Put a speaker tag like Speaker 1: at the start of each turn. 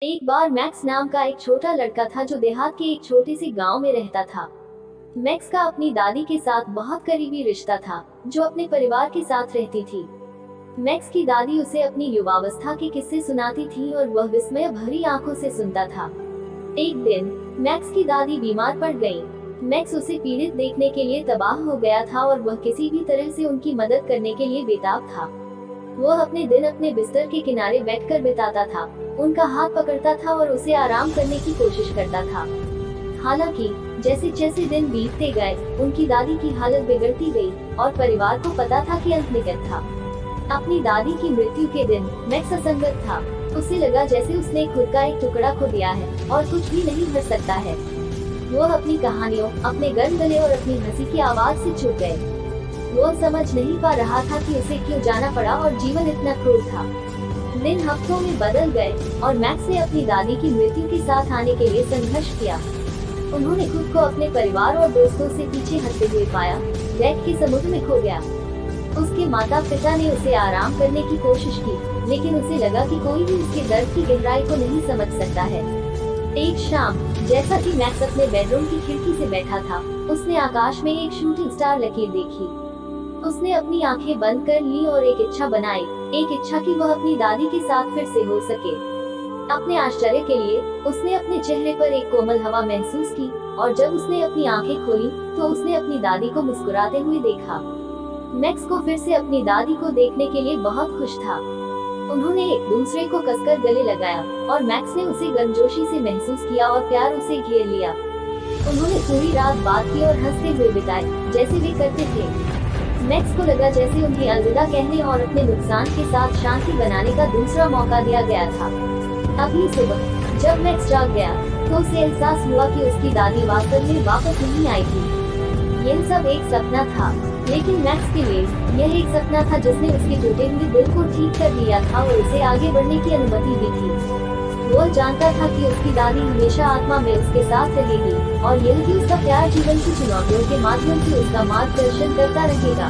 Speaker 1: एक बार मैक्स नाम का एक छोटा लड़का था जो देहात के एक छोटे से गांव में रहता था। मैक्स का अपनी दादी के साथ बहुत करीबी रिश्ता था, जो अपने परिवार के साथ रहती थी। मैक्स की दादी उसे अपनी युवावस्था के किस्से सुनाती थी और वह विस्मय भरी आंखों से सुनता था। एक दिन मैक्स की दादी बीमार पड़ गई। मैक्स उसे पीड़ित देखने के लिए तबाह हो गया था और वह किसी भी तरह से उनकी मदद करने के लिए बेताब था। वह अपने दिन अपने बिस्तर के किनारे बैठकर बिताता था, उनका हाथ पकड़ता था और उसे आराम करने की कोशिश करता था। हालांकि जैसे जैसे दिन बीतते गए, उनकी दादी की हालत बिगड़ती गई और परिवार को पता था कि अंत निकट था। अपनी दादी की मृत्यु के दिन मैक्स असंगत था। उसे लगा जैसे उसने खुद का एक टुकड़ा खो दिया है और कुछ भी नहीं भर सकता है। वह अपनी कहानियों, अपने गर्म गले और अपनी हंसी की आवाज से चुप गए। वो समझ नहीं पा रहा था कि उसे क्यों जाना पड़ा और जीवन इतना क्रूर था। दिन हफ्तों में बदल गए और मैक्स ने अपनी दादी की मृत्यु के साथ आने के लिए संघर्ष किया। उन्होंने खुद को अपने परिवार और दोस्तों से पीछे हटते हुए पाया, रैट के समुद्र में खो गया। उसके माता पिता ने उसे आराम करने की कोशिश की, लेकिन उसे लगा कि कोई भी उसके दर्द की गहराई को नहीं समझ सकता है। एक शाम, जैसा कि मैक्स अपने बेडरूम की खिड़की से बैठा था, उसने आकाश में एक शूटिंग स्टार लकीर देखी। उसने अपनी आंखें बंद कर ली और एक इच्छा बनाई, एक इच्छा कि वह अपनी दादी के साथ फिर से हो सके। अपने आश्चर्य के लिए उसने अपने चेहरे पर एक कोमल हवा महसूस की और जब उसने अपनी आंखें खोली तो उसने अपनी दादी को मुस्कुराते हुए देखा। मैक्स को फिर से अपनी दादी को देखने के लिए बहुत खुश था। उन्होंने एक दूसरे को कसकर गले लगाया और मैक्स ने उसे गर्मजोशी से महसूस किया और प्यार उसे घेर लिया। उन्होंने पूरी रात बात की और हंसते हुए बिताई, जैसे वे करते थे। मैक्स को लगा जैसे उन्हें अलविदा कहने और अपने नुकसान के साथ शांति बनाने का दूसरा मौका दिया गया था। अगली सुबह जब मैक्स जाग गया तो उसे एहसास हुआ कि उसकी दादी वास्तव में वापस नहीं आई थी। यह सब एक सपना था, लेकिन मैक्स के लिए यह एक सपना था जिसने उसके टूटे हुए दिल को ठीक कर दिया था और उसे आगे बढ़ने की अनुमति दी थी। वो जानता था कि उसकी दादी हमेशा आत्मा में उसके साथ रहेगी और यह कि उसका प्यार जीवन की चुनौतियों के माध्यम से उसका मार्गदर्शन करता रहेगा।